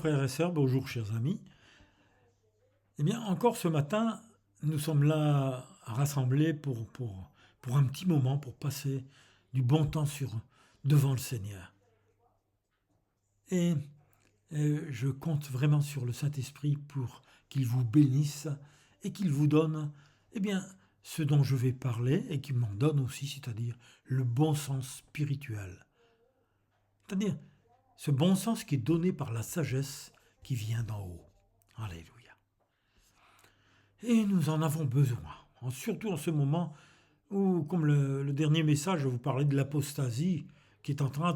frères et sœurs, bonjour chers amis. Eh bien, encore ce matin, nous sommes là rassemblés pour un petit moment, pour passer du bon temps devant le Seigneur. Et je compte vraiment sur le Saint-Esprit pour qu'il vous bénisse et qu'il vous donne eh bien, ce dont je vais parler et qu'il m'en donne aussi, c'est-à-dire le bon sens spirituel. C'est-à-dire ce bon sens qui est donné par la sagesse qui vient d'en haut. Alléluia. Et nous en avons besoin, surtout en ce moment où, comme le dernier message, je vous parlais de l'apostasie qui est en train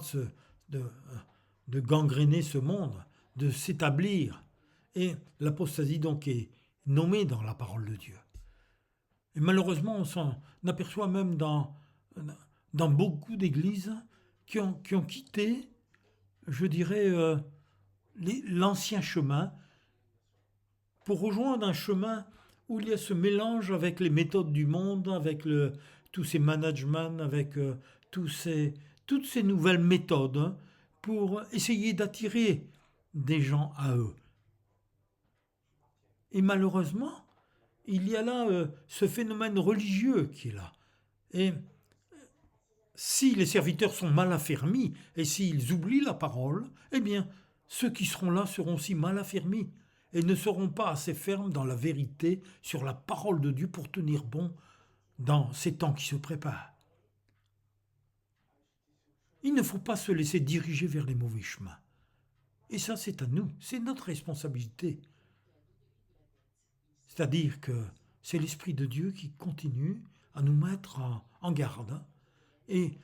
de gangréner ce monde, de s'établir. Et l'apostasie donc est nommée dans la parole de Dieu. Et malheureusement, on s'en aperçoit même dans beaucoup d'églises qui ont quitté, je dirais, l'ancien chemin pour rejoindre un chemin où il y a ce mélange avec les méthodes du monde, avec tous ces managements, avec toutes ces nouvelles méthodes pour essayer d'attirer des gens à eux. Et malheureusement, il y a là ce phénomène religieux qui est là. Et si les serviteurs sont mal affermis et s'ils oublient la parole, eh bien, ceux qui seront là seront aussi mal affermis et ne seront pas assez fermes dans la vérité sur la parole de Dieu pour tenir bon dans ces temps qui se préparent. Il ne faut pas se laisser diriger vers les mauvais chemins. Et ça, c'est à nous, c'est notre responsabilité. C'est-à-dire que c'est l'Esprit de Dieu qui continue à nous mettre en garde. Et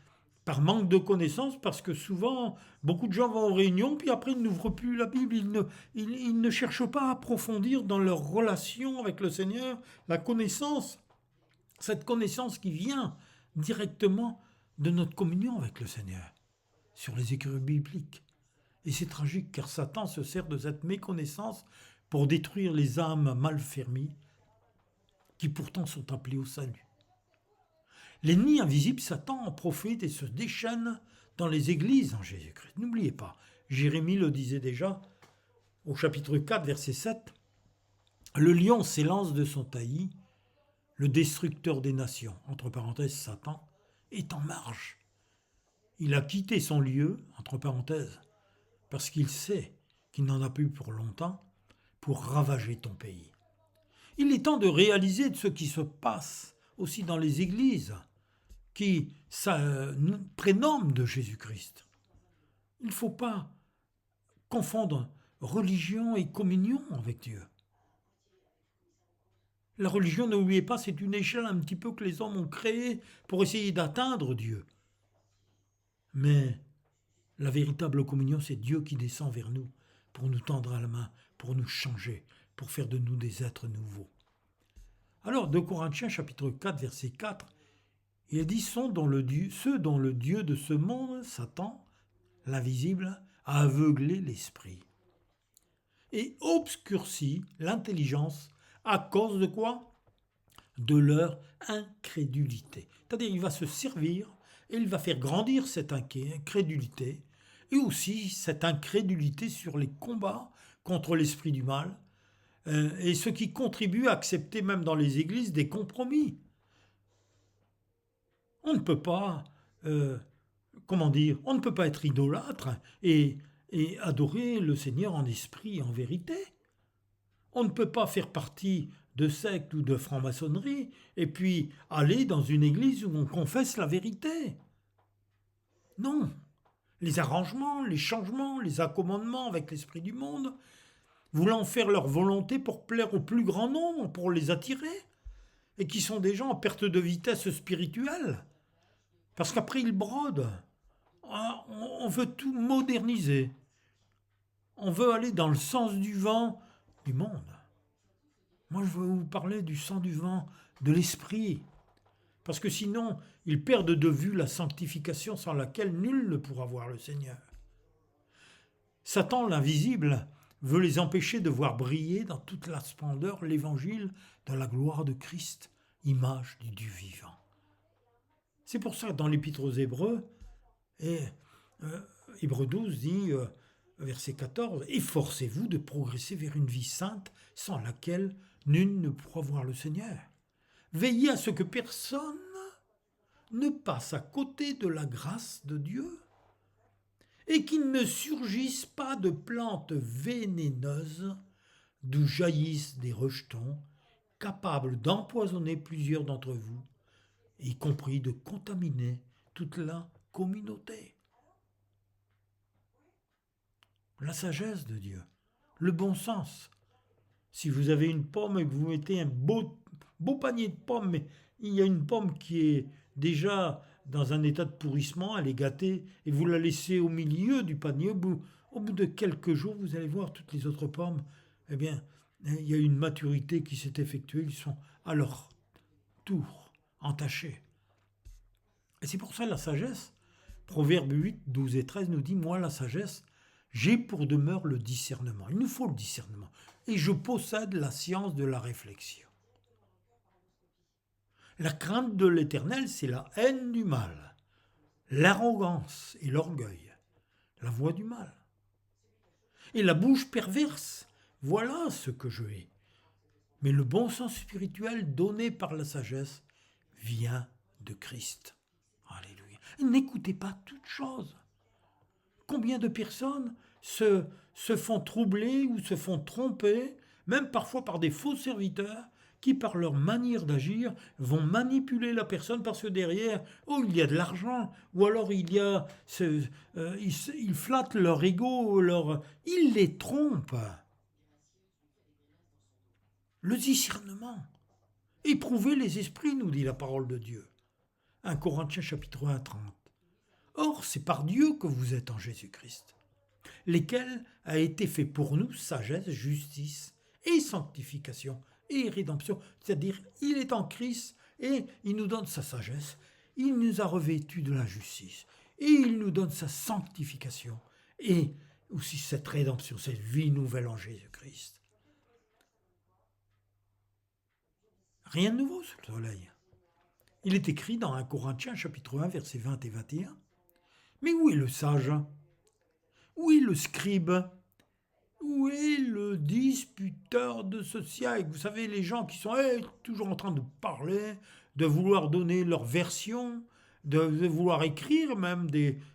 par manque de connaissances, parce que souvent, beaucoup de gens vont aux réunions, puis après ils n'ouvrent plus la Bible, ils ne cherchent pas à approfondir dans leur relation avec le Seigneur la connaissance, cette connaissance qui vient directement de notre communion avec le Seigneur, sur les écritures bibliques. Et c'est tragique, car Satan se sert de cette méconnaissance pour détruire les âmes mal fermées, qui pourtant sont appelées au salut. L'ennemi invisible, Satan, en profite et se déchaîne dans les églises en Jésus-Christ. N'oubliez pas, Jérémie le disait déjà au chapitre 4, verset 7, « Le lion s'élance de son taillis, le destructeur des nations, entre parenthèses Satan, est en marche. Il a quitté son lieu, entre parenthèses, parce qu'il sait qu'il n'en a plus pour longtemps, pour ravager ton pays. » Il est temps de réaliser de ce qui se passe aussi dans les églises, qui prénomment de Jésus-Christ. Il ne faut pas confondre religion et communion avec Dieu. La religion, n'oubliez pas, c'est une échelle un petit peu que les hommes ont créée pour essayer d'atteindre Dieu. Mais la véritable communion, c'est Dieu qui descend vers nous pour nous tendre à la main, pour nous changer, pour faire de nous des êtres nouveaux. Alors, 2 Corinthiens chapitre 4, verset 4, il dit ceux dont le Dieu de ce monde, Satan, l'invisible, a aveuglé l'esprit et obscurci l'intelligence à cause de quoi ? De leur incrédulité. C'est-à-dire il va se servir et il va faire grandir cette incrédulité et aussi cette incrédulité sur les combats contre l'esprit du mal et ce qui contribue à accepter même dans les églises des compromis. On ne peut pas, on ne peut pas être idolâtre et adorer le Seigneur en esprit et en vérité. On ne peut pas faire partie de secte ou de franc-maçonnerie et puis aller dans une église où on confesse la vérité. Non. Les arrangements, les changements, les accommodements avec l'esprit du monde, voulant faire leur volonté pour plaire au plus grand nombre, pour les attirer, et qui sont des gens en perte de vitesse spirituelle. Parce qu'après, ils brodent. On veut tout moderniser. On veut aller dans le sens du vent du monde. Moi, je veux vous parler du sens du vent de l'esprit. Parce que sinon, ils perdent de vue la sanctification sans laquelle nul ne pourra voir le Seigneur. Satan, l'invisible, veut les empêcher de voir briller dans toute la splendeur l'évangile de la gloire de Christ, image du Dieu vivant. C'est pour ça que dans l'Épître aux Hébreux, Hébreux 12 dit verset 14, « Efforcez-vous de progresser vers une vie sainte, sans laquelle nul ne pourra voir le Seigneur. Veillez à ce que personne ne passe à côté de la grâce de Dieu, et qu'il ne surgisse pas de plantes vénéneuses d'où jaillissent des rejetons, capables d'empoisonner plusieurs d'entre vous, y compris de contaminer toute la communauté. » La sagesse de Dieu, le bon sens. Si vous avez une pomme et que vous mettez un beau panier de pommes, mais il y a une pomme qui est déjà dans un état de pourrissement, elle est gâtée, et vous la laissez au milieu du panier, au bout de quelques jours, vous allez voir toutes les autres pommes, eh bien, il y a une maturité qui s'est effectuée, ils sont à leur tour entachés. Et c'est pour ça la sagesse, Proverbe 8, 12 et 13 nous dit, moi la sagesse, j'ai pour demeure le discernement. Il nous faut le discernement. Et je possède la science de la réflexion. La crainte de l'Éternel, c'est la haine du mal, l'arrogance et l'orgueil, la voie du mal. Et la bouche perverse, voilà ce que je hais. Mais le bon sens spirituel donné par la sagesse vient de Christ. Alléluia. N'écoutez pas toutes choses. Combien de personnes se font troubler ou se font tromper, même parfois par des faux serviteurs, qui par leur manière d'agir vont manipuler la personne parce que derrière, il y a de l'argent, ou alors ils flattent leur ego, ils les trompent. Le discernement. Éprouvez les esprits, nous dit la parole de Dieu. 1 Corinthiens chapitre 1, 30. Or, c'est par Dieu que vous êtes en Jésus-Christ, lesquels a été fait pour nous sagesse, justice et sanctification et rédemption. C'est-à-dire, il est en Christ et il nous donne sa sagesse, il nous a revêtus de la justice et il nous donne sa sanctification et aussi cette rédemption, cette vie nouvelle en Jésus-Christ. Rien de nouveau sous le soleil. Il est écrit dans 1 Corinthiens chapitre 1 versets 20 et 21. Mais où est le sage? Où est le scribe? Où est le disputeur de ce siècle? Vous savez, les gens qui sont toujours en train de parler, de vouloir donner leur version, de vouloir écrire même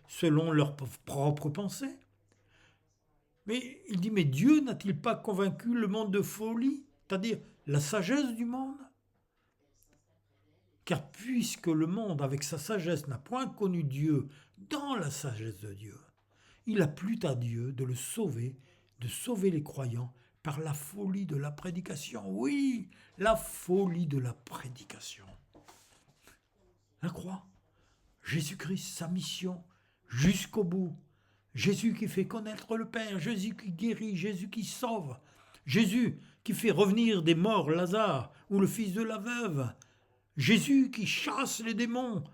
selon leurs propres pensées. Mais il dit, mais Dieu n'a-t-il pas convaincu le monde de folie, c'est-à-dire la sagesse du monde? Car puisque le monde, avec sa sagesse, n'a point connu Dieu dans la sagesse de Dieu, il a plu à Dieu de le sauver, de sauver les croyants par la folie de la prédication. Oui, la folie de la prédication. La croix, Jésus-Christ, sa mission, jusqu'au bout. Jésus qui fait connaître le Père, Jésus qui guérit, Jésus qui sauve, Jésus qui fait revenir des morts Lazare ou le fils de la veuve, Jésus qui chasse les démons,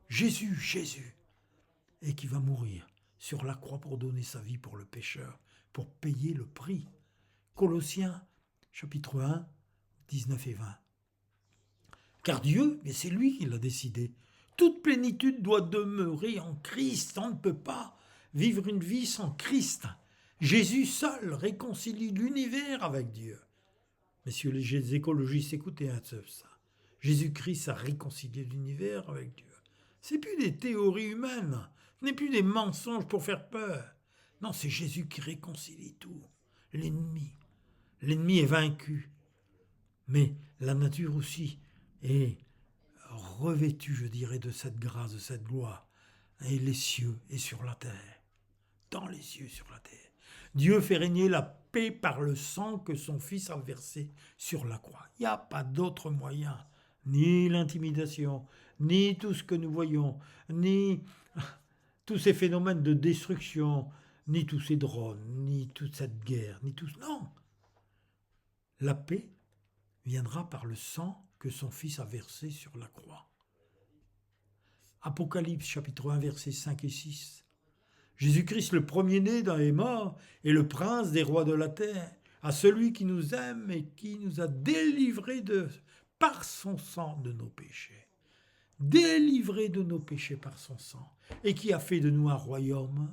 Jésus, et qui va mourir sur la croix pour donner sa vie pour le pécheur, pour payer le prix. Colossiens, chapitre 1, 19 et 20. Car Dieu, mais c'est lui qui l'a décidé, toute plénitude doit demeurer en Christ. On ne peut pas vivre une vie sans Christ. Jésus seul réconcilie l'univers avec Dieu. Messieurs les écologistes, écoutez ça. Jésus-Christ a réconcilié l'univers avec Dieu. Ce n'est plus des théories humaines, ce n'est plus des mensonges pour faire peur. Non, c'est Jésus qui réconcilie tout. L'ennemi est vaincu. Mais la nature aussi est revêtue, je dirais, de cette grâce, de cette gloire. Et les cieux et sur la terre. Dans les cieux et sur la terre. Dieu fait régner la paix par le sang que son Fils a versé sur la croix. Il n'y a pas d'autre moyen. Ni l'intimidation, ni tout ce que nous voyons, ni tous ces phénomènes de destruction, ni tous ces drones, ni toute cette guerre, ni tout... Non. La paix viendra par le sang que son Fils a versé sur la croix. Apocalypse chapitre 1 versets 5 et 6. Jésus-Christ le premier-né dans les morts est le prince des rois de la terre, à celui qui nous aime et qui nous a délivrés par son sang de nos péchés. Délivrés de nos péchés par son sang, et qui a fait de nous un royaume,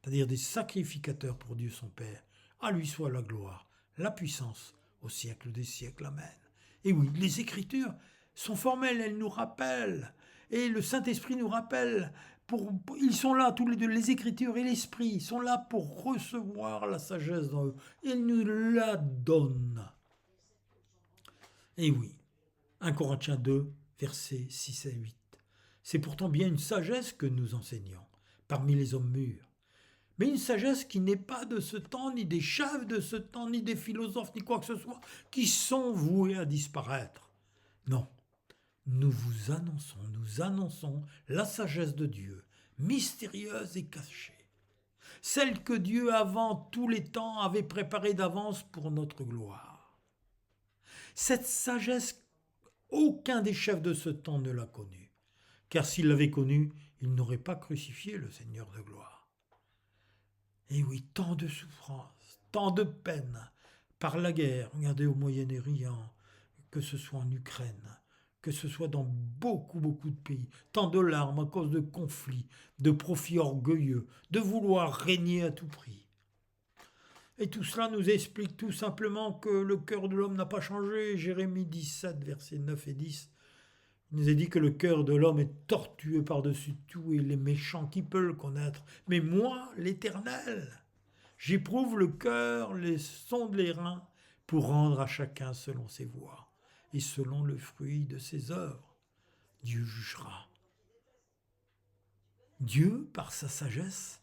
c'est-à-dire des sacrificateurs pour Dieu son Père. À lui soit la gloire, la puissance, au siècle des siècles. Amen. Et oui, les Écritures sont formelles, elles nous rappellent. Et le Saint-Esprit nous rappelle, ils sont là, tous les deux, les Écritures et l'Esprit, sont là pour recevoir la sagesse dans eux. Ils nous la donnent. Et oui, 1 Corinthiens 2, versets 6 et 8. C'est pourtant bien une sagesse que nous enseignons parmi les hommes mûrs. Mais une sagesse qui n'est pas de ce temps, ni des chefs de ce temps, ni des philosophes, ni quoi que ce soit, qui sont voués à disparaître. Non, nous annonçons la sagesse de Dieu, mystérieuse et cachée. Celle que Dieu avant tous les temps avait préparée d'avance pour notre gloire. Cette sagesse, aucun des chefs de ce temps ne l'a connue, car s'il l'avait connue, il n'aurait pas crucifié le Seigneur de gloire. Et oui, tant de souffrances, tant de peines par la guerre. Regardez au Moyen-Orient, que ce soit en Ukraine, que ce soit dans beaucoup de pays. Tant de larmes à cause de conflits, de profits orgueilleux, de vouloir régner à tout prix. Et tout cela nous explique tout simplement que le cœur de l'homme n'a pas changé. Jérémie 17, versets 9 et 10. Il nous est dit que le cœur de l'homme est tortueux par-dessus tout et les méchants, qui peut le connaître? Mais moi, l'Éternel, j'éprouve le cœur, les sonde les reins, pour rendre à chacun selon ses voies et selon le fruit de ses œuvres. Dieu jugera. Dieu, par sa sagesse,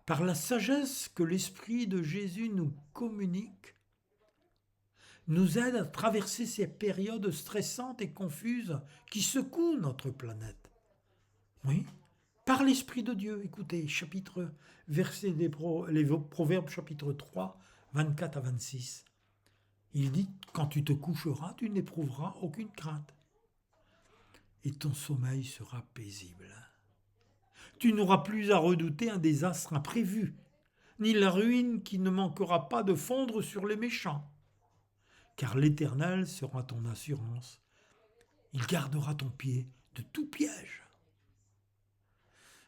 par la sagesse que l'Esprit de Jésus nous communique, nous aide à traverser ces périodes stressantes et confuses qui secouent notre planète. Oui, par l'Esprit de Dieu. Écoutez, verset les Proverbes chapitre 3, 24 à 26. Il dit, quand tu te coucheras, tu n'éprouveras aucune crainte. Et ton sommeil sera paisible. Tu n'auras plus à redouter un désastre imprévu, ni la ruine qui ne manquera pas de fondre sur les méchants. Car l'Éternel sera ton assurance. Il gardera ton pied de tout piège.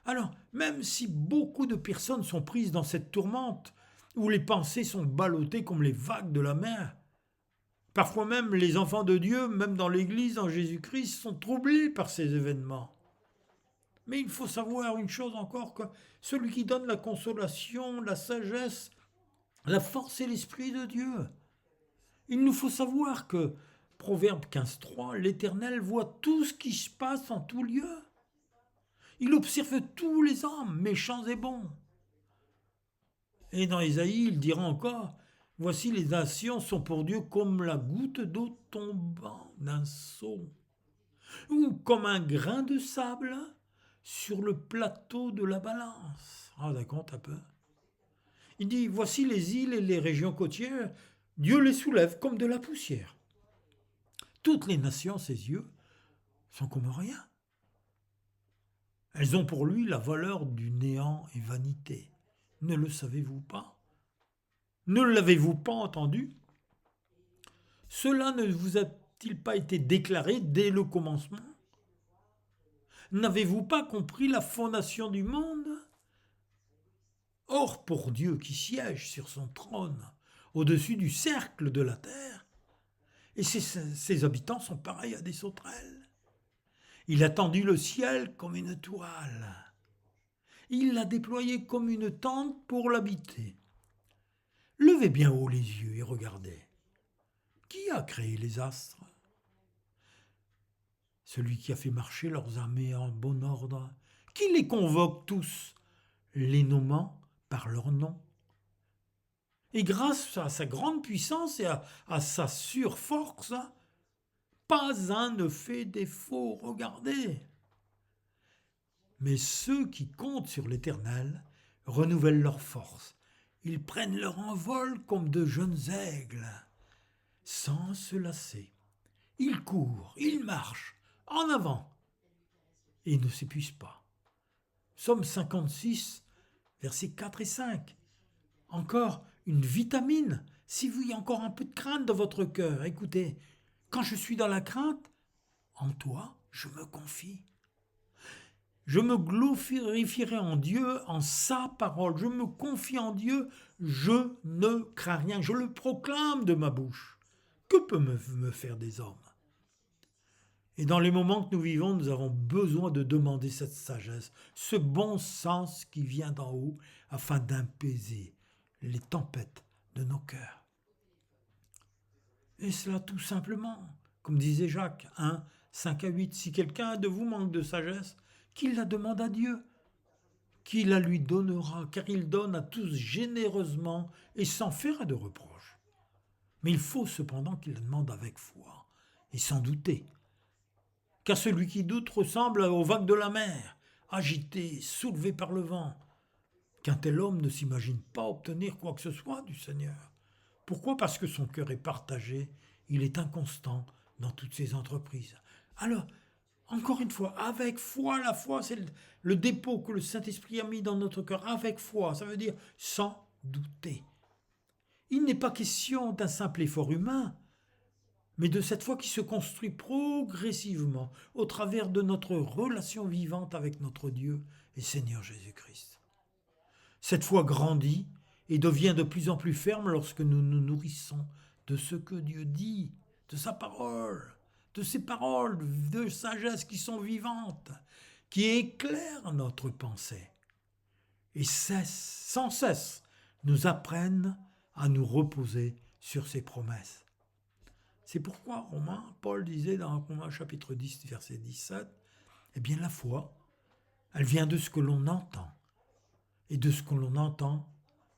Alors, même si beaucoup de personnes sont prises dans cette tourmente, où les pensées sont ballottées comme les vagues de la mer, parfois même les enfants de Dieu, même dans l'Église, en Jésus-Christ, sont troublés par ces événements. Mais il faut savoir une chose encore, que celui qui donne la consolation, la sagesse, la force et l'Esprit de Dieu. Il nous faut savoir que, Proverbe 15.3, l'Éternel voit tout ce qui se passe en tout lieu. Il observe tous les hommes, méchants et bons. Et dans Ésaïe, il dira encore, voici les nations sont pour Dieu comme la goutte d'eau tombant d'un seau, ou comme un grain de sable sur le plateau de la balance. Ah, d'accord, un peu. Il dit, voici les îles et les régions côtières, Dieu les soulève comme de la poussière. Toutes les nations, ses yeux, sont comme rien. Elles ont pour lui la valeur du néant et vanité. Ne le savez-vous pas? Ne l'avez-vous pas entendu? Cela ne vous a-t-il pas été déclaré dès le commencement? N'avez-vous pas compris la fondation du monde? Or, pour Dieu qui siège sur son trône, au-dessus du cercle de la terre, et ses habitants sont pareils à des sauterelles. Il a tendu le ciel comme une toile. Il l'a déployé comme une tente pour l'habiter. Levez bien haut les yeux et regardez. Qui a créé les astres? Celui qui a fait marcher leurs armées en bon ordre, qui les convoque tous, les nommant par leur nom. Et grâce à sa grande puissance et à sa surforce, pas un ne fait défaut, regardez. Mais ceux qui comptent sur l'Éternel renouvellent leur force. Ils prennent leur envol comme de jeunes aigles, sans se lasser. Ils courent, ils marchent, en avant, et ne s'épuisent pas. Psaume 56, versets 4 et 5. Encore une vitamine, si vous y a encore un peu de crainte dans votre cœur. Écoutez, quand je suis dans la crainte, en toi, je me confie. Je me glorifierai en Dieu, en sa parole. Je me confie en Dieu. Je ne crains rien. Je le proclame de ma bouche. Que peut me faire des hommes? Et dans les moments que nous vivons, nous avons besoin de demander cette sagesse, ce bon sens qui vient d'en haut, afin d'apaiser les tempêtes de nos cœurs. Et cela tout simplement, comme disait Jacques 1, 5 à 8, si quelqu'un de vous manque de sagesse, qu'il la demande à Dieu, qui la lui donnera, car il donne à tous généreusement et sans faire de reproche. Mais il faut cependant qu'il la demande avec foi et sans douter. Car celui qui doute ressemble aux vagues de la mer, agité, soulevé par le vent. Qu'un tel homme ne s'imagine pas obtenir quoi que ce soit du Seigneur. Pourquoi? Parce que son cœur est partagé, il est inconstant dans toutes ses entreprises. Alors, encore une fois, avec foi, la foi, c'est le dépôt que le Saint-Esprit a mis dans notre cœur. Avec foi, ça veut dire sans douter. Il n'est pas question d'un simple effort humain, mais de cette foi qui se construit progressivement au travers de notre relation vivante avec notre Dieu et Seigneur Jésus-Christ. Cette foi grandit et devient de plus en plus ferme lorsque nous nous nourrissons de ce que Dieu dit, de sa parole, de ses paroles de sagesse qui sont vivantes, qui éclairent notre pensée et sans cesse nous apprennent à nous reposer sur ses promesses. C'est pourquoi Paul disait dans Romains chapitre 10, verset 17, eh bien la foi, elle vient de ce que l'on entend. Et de ce que l'on entend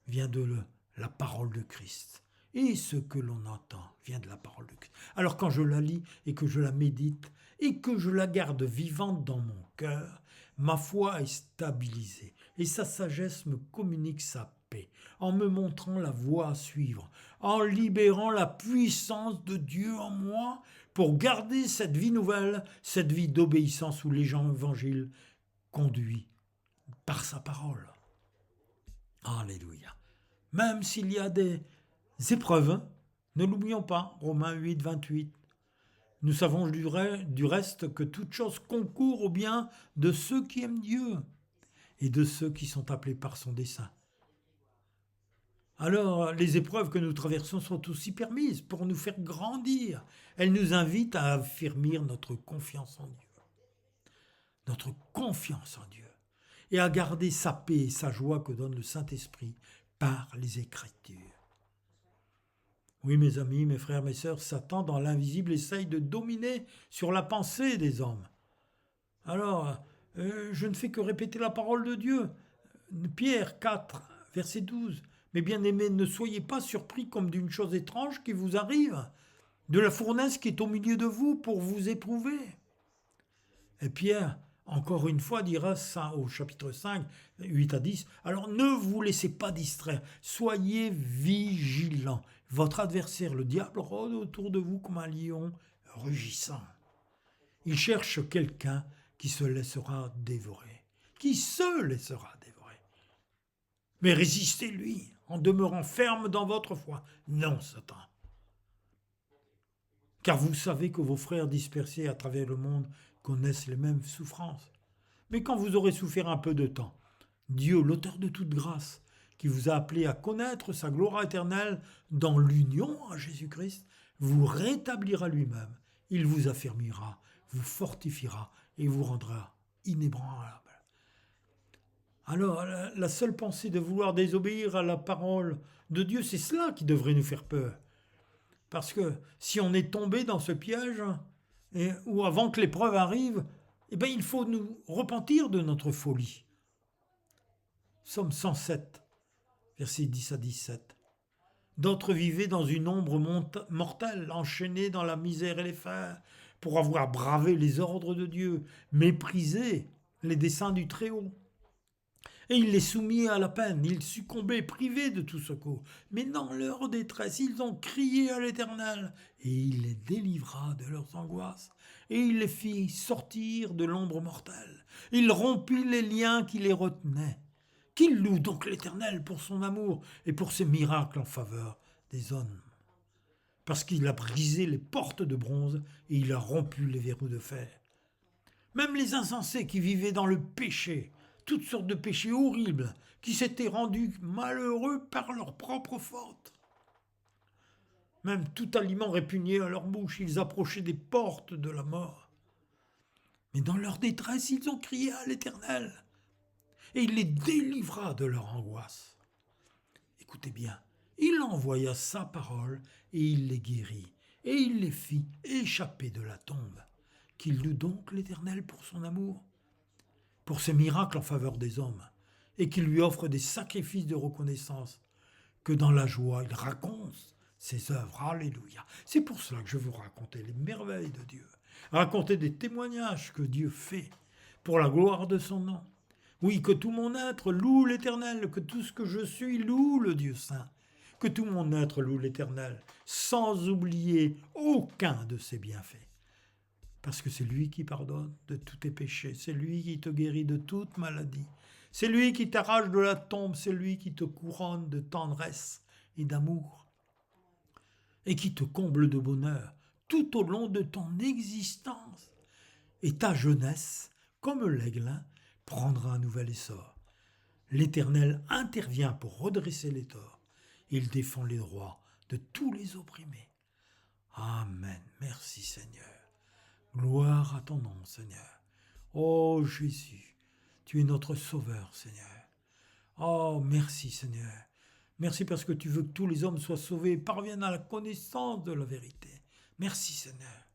vient de la parole de Christ. Et ce que l'on entend vient de la parole de Christ. Alors quand je la lis et que je la médite et que je la garde vivante dans mon cœur, ma foi est stabilisée et sa sagesse me communique sa paix, en me montrant la voie à suivre, en libérant la puissance de Dieu en moi pour garder cette vie nouvelle, cette vie d'obéissance où l'évangile conduit par sa parole. Alléluia. Même s'il y a des épreuves, ne l'oublions pas, Romains 8, 28. Nous savons du reste que toute chose concourt au bien de ceux qui aiment Dieu et de ceux qui sont appelés par son dessein. Alors, les épreuves que nous traversons sont aussi permises pour nous faire grandir. Elles nous invitent à affermir notre confiance en Dieu. Notre confiance en Dieu. Et à garder sa paix et sa joie que donne le Saint-Esprit par les Écritures. Oui, mes amis, mes frères, mes sœurs, Satan, dans l'invisible, essaye de dominer sur la pensée des hommes. Alors, je ne fais que répéter la parole de Dieu. Pierre 4, verset 12. Mais bien-aimés, ne soyez pas surpris comme d'une chose étrange qui vous arrive, de la fournaise qui est au milieu de vous pour vous éprouver. Et Pierre, encore une fois, dira ça au chapitre 5, 8 à 10. Alors ne vous laissez pas distraire, soyez vigilants. Votre adversaire, le diable, rôde autour de vous comme un lion rugissant. Il cherche quelqu'un qui se laissera dévorer. Qui se laissera dévorer. Mais résistez-lui en demeurant ferme dans votre foi. Non, Satan. Car vous savez que vos frères dispersés à travers le monde connaissent les mêmes souffrances. Mais quand vous aurez souffert un peu de temps, Dieu, l'auteur de toute grâce, qui vous a appelé à connaître sa gloire éternelle dans l'union à Jésus-Christ, vous rétablira lui-même. Il vous affermira, vous fortifiera et vous rendra inébranlable. Alors, la seule pensée de vouloir désobéir à la parole de Dieu, c'est cela qui devrait nous faire peur. Parce que si on est tombé dans ce piège, ou avant que l'épreuve arrive, il faut nous repentir de notre folie. Psaume 107, versets 10 à 17. D'autres vivaient dans une ombre mortelle, enchaînés dans la misère et les fers, pour avoir bravé les ordres de Dieu, méprisé les desseins du Très-Haut. Et il les soumit à la peine, ils succombaient, privés de tout secours. Mais dans leur détresse, ils ont crié à l'Éternel, et il les délivra de leurs angoisses, et il les fit sortir de l'ombre mortelle. Il rompit les liens qui les retenaient. Qu'il loue donc l'Éternel pour son amour et pour ses miracles en faveur des hommes. Parce qu'il a brisé les portes de bronze et il a rompu les verrous de fer. Même les insensés qui vivaient dans le péché, toutes sortes de péchés horribles, qui s'étaient rendus malheureux par leur propre faute. Même tout aliment répugnait à leur bouche, ils approchaient des portes de la mort. Mais dans leur détresse, ils ont crié à l'Éternel, et il les délivra de leur angoisse. Écoutez bien, il envoya sa parole, et il les guérit, et il les fit échapper de la tombe. Qu'il loue donc l'Éternel pour son amour, pour ses miracles en faveur des hommes, et qu'il lui offre des sacrifices de reconnaissance, que dans la joie il raconte ses œuvres. Alléluia. C'est pour cela que je veux raconter les merveilles de Dieu, raconter des témoignages que Dieu fait pour la gloire de son nom. Oui, que tout mon être loue l'Éternel, que tout ce que je suis loue le Dieu saint, que tout mon être loue l'Éternel, sans oublier aucun de ses bienfaits. Parce que c'est lui qui pardonne de tous tes péchés, c'est lui qui te guérit de toute maladie, c'est lui qui t'arrache de la tombe, c'est lui qui te couronne de tendresse et d'amour, et qui te comble de bonheur tout au long de ton existence. Et ta jeunesse, comme l'aigle, prendra un nouvel essor. L'Éternel intervient pour redresser les torts, il défend les droits de tous les opprimés. Amen. Merci Seigneur. Gloire à ton nom, Seigneur. Oh Jésus, tu es notre Sauveur, Seigneur. Oh, merci, Seigneur. Merci parce que tu veux que tous les hommes soient sauvés et parviennent à la connaissance de la vérité. Merci, Seigneur,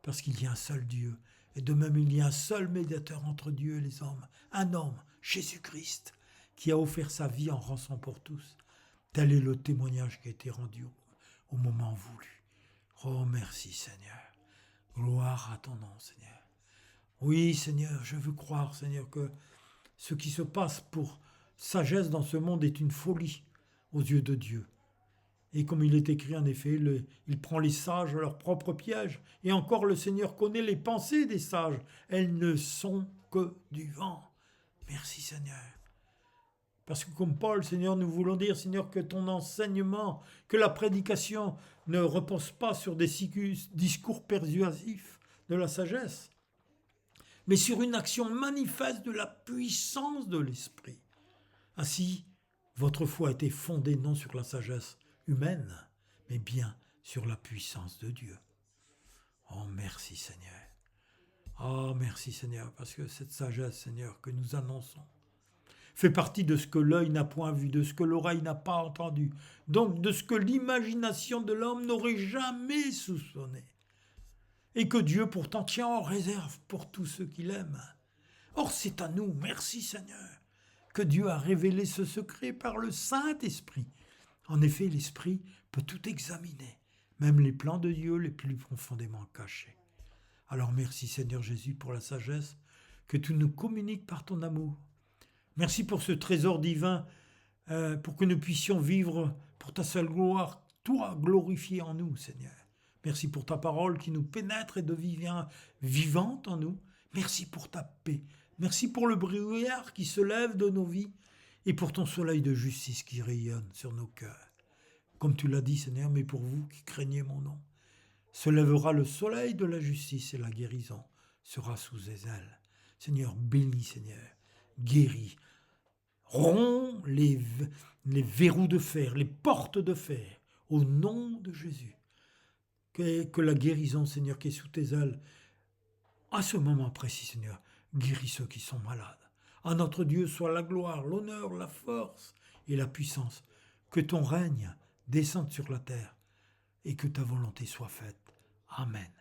parce qu'il y a un seul Dieu, et de même il y a un seul médiateur entre Dieu et les hommes, un homme, Jésus-Christ, qui a offert sa vie en rançon pour tous. Tel est le témoignage qui a été rendu au moment voulu. Oh, merci, Seigneur. Gloire à ton nom, Seigneur. Oui, Seigneur, je veux croire, Seigneur, que ce qui se passe pour sagesse dans ce monde est une folie aux yeux de Dieu. Et comme il est écrit en effet, il prend les sages à leur propre piège. Et encore le Seigneur connaît les pensées des sages. Elles ne sont que du vent. Merci, Seigneur. Parce que comme Paul, Seigneur, nous voulons dire, Seigneur, que ton enseignement, que la prédication ne repose pas sur des discours persuasifs de la sagesse, mais sur une action manifeste de la puissance de l'Esprit. Ainsi, votre foi a été fondée non sur la sagesse humaine, mais bien sur la puissance de Dieu. Oh, merci Seigneur. Oh, merci Seigneur, parce que cette sagesse, Seigneur, que nous annonçons, fait partie de ce que l'œil n'a point vu, de ce que l'oreille n'a pas entendu, donc de ce que l'imagination de l'homme n'aurait jamais soupçonné, et que Dieu pourtant tient en réserve pour tous ceux qui l'aiment. Or c'est à nous, merci Seigneur, que Dieu a révélé ce secret par le Saint-Esprit. En effet, l'Esprit peut tout examiner, même les plans de Dieu les plus profondément cachés. Alors merci Seigneur Jésus pour la sagesse que tu nous communiques par ton amour. Merci pour ce trésor divin, pour que nous puissions vivre pour ta seule gloire, toi glorifié en nous, Seigneur. Merci pour ta parole qui nous pénètre et devient vivante en nous. Merci pour ta paix. Merci pour le brouillard qui se lève de nos vies et pour ton soleil de justice qui rayonne sur nos cœurs. Comme tu l'as dit, Seigneur, mais pour vous qui craignez mon nom, se lèvera le soleil de la justice et la guérison sera sous ses ailes. Seigneur, bénis, Seigneur, guéris, romps les verrous de fer, les portes de fer, au nom de Jésus. Que la guérison, Seigneur, qui est sous tes ailes, à ce moment précis, Seigneur, guéris ceux qui sont malades. À notre Dieu soit la gloire, l'honneur, la force et la puissance. Que ton règne descende sur la terre et que ta volonté soit faite. Amen.